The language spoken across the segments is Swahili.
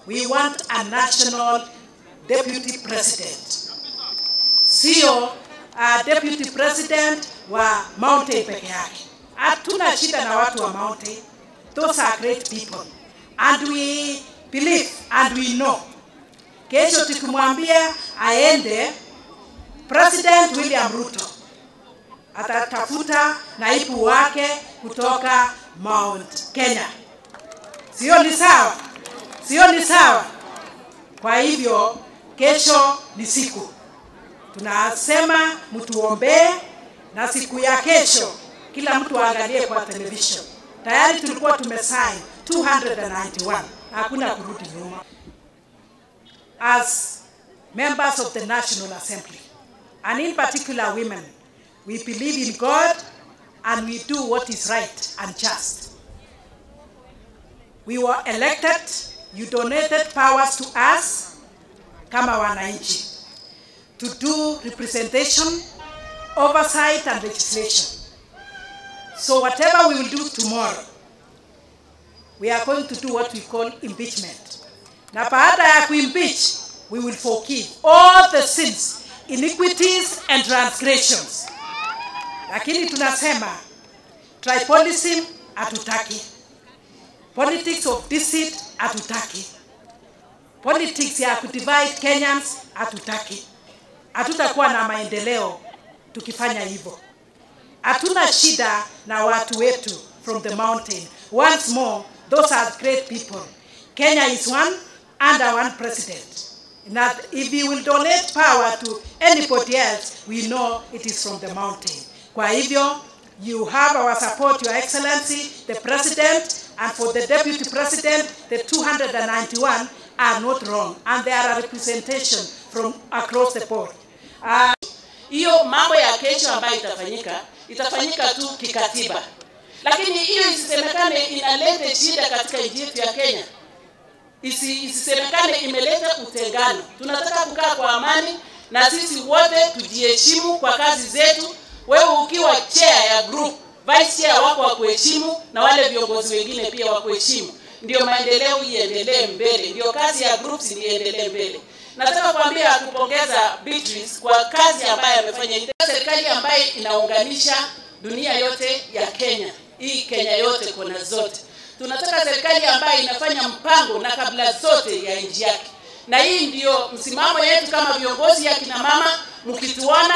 We want a national deputy president. Sio deputy president wa Mountain peke yake. Hatuna shida na watu wa Mountain. Those are great people. And we believe and we know. Kesho tukimwambia aende, President William Ruto atatafuta naibu wake kutoka Mount Kenya. Sio ni sawa? Sio ni sawa? Kwa hivyo kesho ni siku. Tunasema mtuombee, na siku ya kesho kila mtu aangalie kwa television. Tayari tulikuwa tumesign 291. Hakuna kurudi nyuma. As members of the National Assembly, and in particular women, we believe in God and we do what is right and just. We were elected, you donated powers to us, kama wananchi, to do representation, oversight and legislation. So whatever we will do tomorrow, we are going to do what we call impeachment. Na baada ya kuimpeach, we will forgive all the sins, iniquities and transgressions. Lakini tunasema tribalism hatutaki. Politics of deceit hatutaki. Politics ya kudivide Kenyans hatutaki. Hatutakuwa na maendeleo tukifanya hivyo. Hatuna shida na watu wetu from the mountain. Once more, those are great people. Kenya is one under one president. That if we will donate power to anybody else, we know it is from the mountain. Kwa hivyo, you have our support, Your Excellency, the President, and for the Deputy President, the 291 are not wrong, and they are a representation from across the board. Hiyo mambo ya kesho ambayo itafanyika tu kikatiba. Lakini hiyo isisemekane inaleta shida katika nchi yetu ya Kenya. Isisemekane imeleta utengano. Tunataka kukaa kwa amani na sisi wote tujiheshimu kwa kazi zetu. Wewe ukiwa chair ya group, vice chair wako wa kuheshimu na wale viongozi wengine pia wa kuheshimu. Ndio maendeleo iendelee mbele. Ndio kazi ya groups iendelee mbele. Nataka kuambia kupongeza Beatrice kwa kazi ambayo amefanya. Serikali ambayo inaunganisha dunia yote ya Kenya. Hii Kenya yote kona zote. Tunataka serikali ambayo inafanya mpango na kabla zote ya nchi yake. Na hii ndio msimamo yetu kama viongozi ya kina mama. Mkituona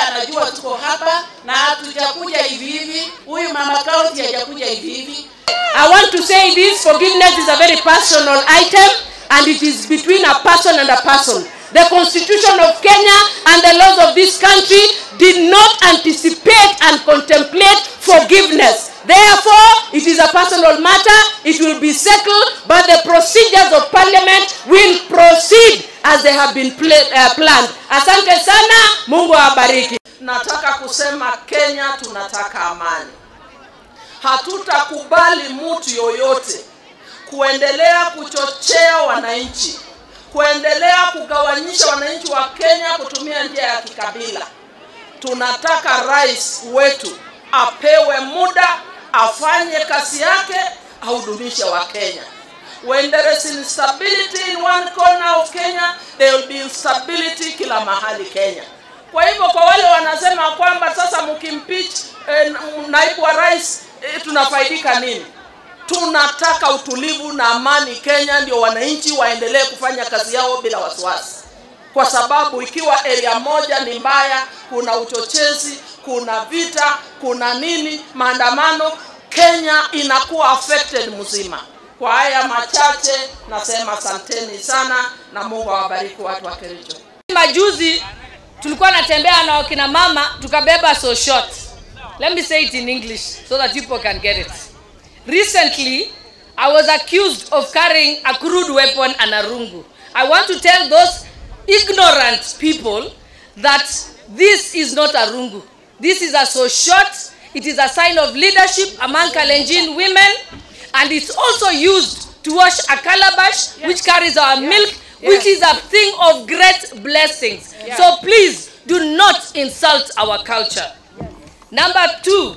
anajua tuko hapa na hatujakuja hivi hivi. Huyu mama county hajakuja hivi hivi. I want to say this: forgiveness is a very personal item, and it is between a person and a person. The Constitution of Kenya and the laws of this country did not anticipate and contemplate forgiveness. Therefore, it is a personal matter. It will be settled, but the procedures of Parliament will proceed as they have been planned. Asante sana, Mungu awabariki. Nataka kusema Kenya tunataka amani. Hatutakubali mtu yoyote kuendelea kuchochea wananchi, kuendelea kugawanyisha wananchi wa Kenya kutumia njia ya kikabila. Tunataka rais wetu apewe muda, afanye kazi yake, ahudumishe wa Kenya. When there is instability in one corner of Kenya, there will be instability kila mahali Kenya. Kwa hivyo kwa wale wanasema kwamba sasa mkimpeach naibu wa rais tunafaidika nini? Tunataka utulivu na amani Kenya, ndio wananchi waendelee kufanya kazi yao bila wasiwasi. Kwa sababu ikiwa area moja ni mbaya, kuna uchochezi, kuna vita, kuna nini, maandamano, Kenya inakuwa affected mzima. Kwa haya machache nasema asanteni sana na Mungu awabariki watu wa Kericho. Majuzi tulikuwa natembea na wakina mama tukabeba so short. Let me say it in English so that people can get it. Recently, I was accused of carrying a crude weapon and a rungu. I want to tell those ignorant people that this is not a rungu. This is a so short. It is a sign of leadership among Kalenjin women, and it's also used to wash a calabash, which carries our milk, which is a thing of great blessings. So please do not insult our culture. Number two,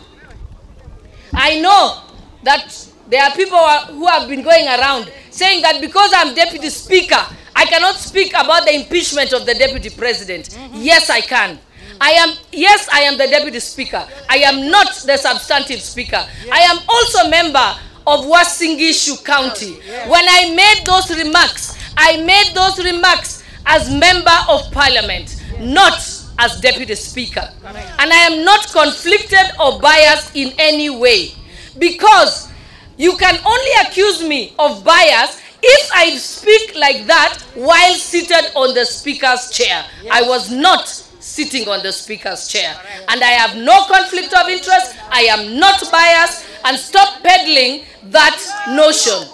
I know that there are people who have been going around saying that because I'm deputy speaker, I cannot speak about the impeachment of the deputy president. Yes, I can. I am the deputy speaker. I am not the substantive speaker. I am also member of Uasin Gishu County. When I made those remarks, I made those remarks as member of parliament, not as deputy speaker. And I am not conflicted or biased in any way, because you can only accuse me of bias if I speak like that while seated on the speaker's chair. I was not sitting on the speaker's chair. And I have no conflict of interest. I am not biased. And stop peddling that notion.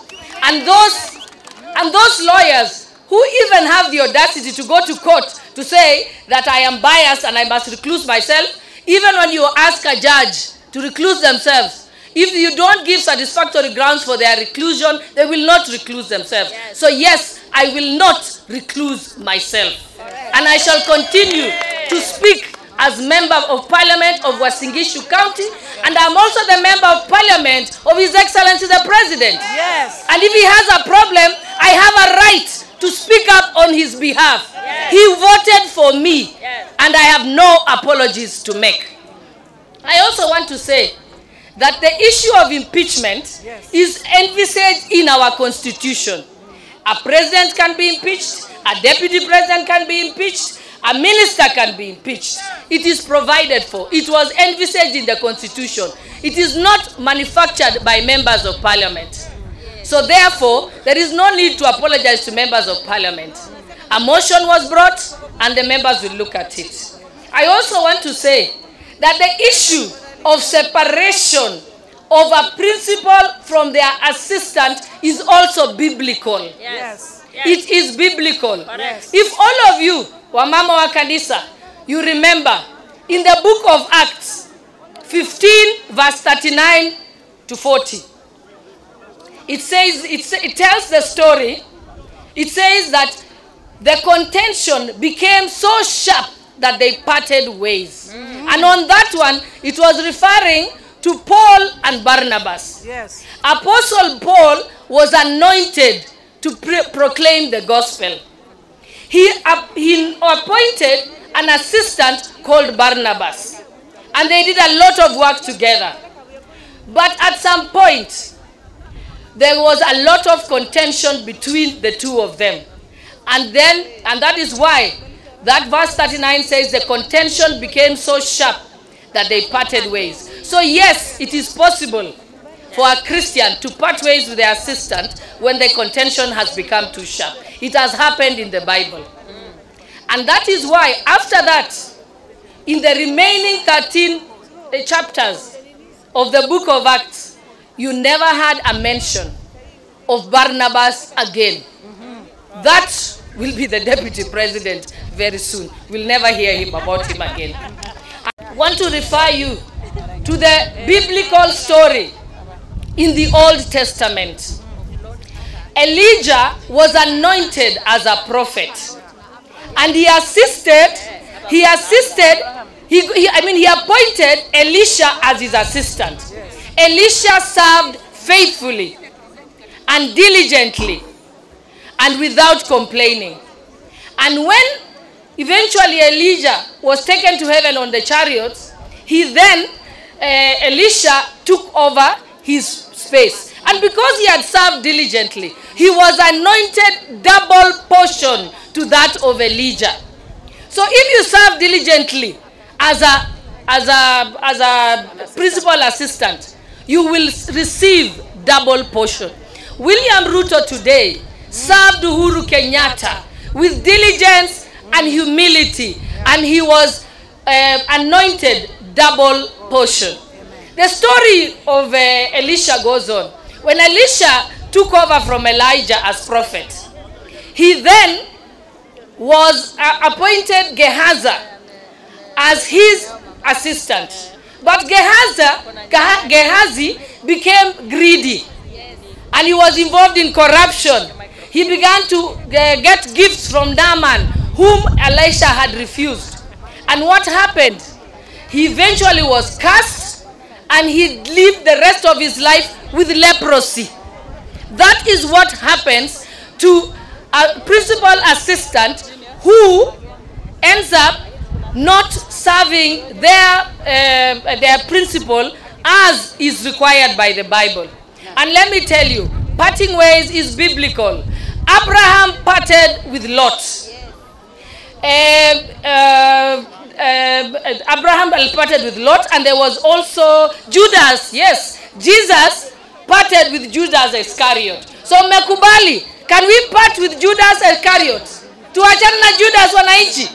And those lawyers who even have the audacity to go to court to say that I am biased and I must recluse myself, even when you ask a judge to recluse themselves, if you don't give satisfactory grounds for their reclusion, they will not recluse themselves. So yes, I will not recluse myself. And I shall continue to speak as member of parliament of Uasin Gishu County, and I'm also the member of parliament of His Excellency the President. Yes. And if he has a problem, I have a right to speak up on his behalf. Yes. He voted for me, yes, and I have no apologies to make. I also want to say that the issue of impeachment, yes, is envisaged in our constitution. A president can be impeached, a deputy president can be impeached, a minister can be impeached. It is provided for. It was envisaged in the constitution. It is not manufactured by members of parliament. So therefore, there is no need to apologize to members of parliament. A motion was brought and the members will look at it. I also want to say that the issue of separation of a principal from their assistant is also biblical. Yes. It is biblical. Yes. If all of you, Wamama wa Kanisa, you remember, in the book of Acts 15 verse 39 to 40, it says, it tells the story. It says that the contention became so sharp that they parted ways. And on that one, it was referring to Paul and Barnabas. Yes. Apostle Paul was anointed to proclaim the gospel. He appointed an assistant called Barnabas, and they did a lot of work together. But at some point, there was a lot of contention between the two of them. And that is why that verse 39 says the contention became so sharp that they parted ways. So yes, it is possible for a Christian to part ways with their assistant when the contention has become too sharp. It has happened in the Bible. And that is why after that, in the remaining 13 chapters of the book of Acts, you never had a mention of Barnabas again. That will be the deputy president very soon. We'll never hear about him again. I want to refer you to the biblical story in the Old Testament. Elijah was anointed as a prophet, and he appointed Elisha as his assistant. Elisha served faithfully and diligently and without complaining. And when eventually Elijah was taken to heaven on the chariots, Elisha took over his space. And because he had served diligently, he was anointed double portion to that of Elijah. So if you serve diligently as a principal assistant, you will receive double portion. William Ruto today served Uhuru Kenyatta with diligence and humility, and he was anointed double portion. The story of Elisha goes on. When Elisha took over from Elijah as prophet, he then was appointed Gehazi as his assistant. But Gehazi became greedy, and he was involved in corruption. He began to get gifts from Naaman, whom Elisha had refused. And what happened? He eventually was cast, and he lived the rest of his life with leprosy. That is what happens to a principal assistant who ends up not serving their principal as is required by the Bible. And let me tell you, parting ways is biblical. Abraham parted with Lot. Abraham parted with Lot, and there was also Judas. Yes, Jesus parted with Judas Iscariot. So mekubali, can we part with Judas Iscariot? Tuachane na Judas wananchi?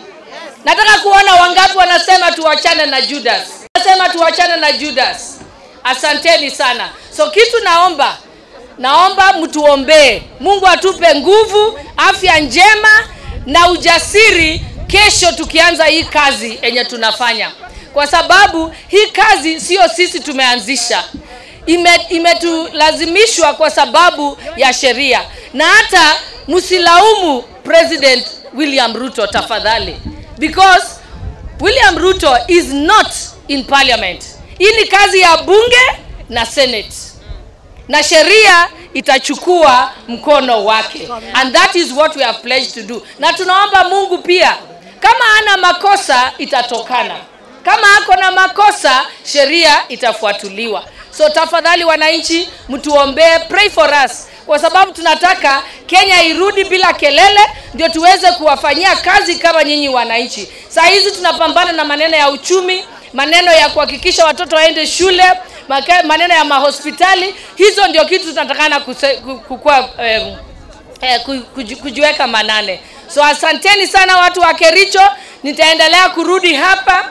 Nataka kuona wangapi wanasema tuachane na Judas. Nasema tuachane na Judas. Asanteni sana. So kitu naomba mtuombee. Mungu atupe nguvu, afya njema na ujasiri kesho tukianza hii kazi yenye tunafanya. Kwa sababu hii kazi sio sisi tumeanzisha. Imetulazimishwa kwa sababu ya sheria. Na hata msilaumu President William Ruto tafadhali. Because William Ruto is not in parliament. Hii ni kazi ya bunge na Senate. Na sheria itachukua mkono wake. And that is what we have pledged to do. Na tunaomba Mungu pia, kama ana makosa itatokana. Kama hako na makosa, sheria itafuatuliwa. So tafadhali wananchi, mtuombee, pray for us. Kwa sababu tunataka Kenya irudi bila kelele, ndio tuweze kuwafanyia kazi kama nyinyi wananchi. Saa hizi tunapambana na maneno ya uchumi, maneno ya kuhakikisha watoto waende shule, maneno ya mahospitali. Hizo ndio kitu tunatakana kujiweka manane. So asanteni sana watu wa Kericho, nitaendelea kurudi hapa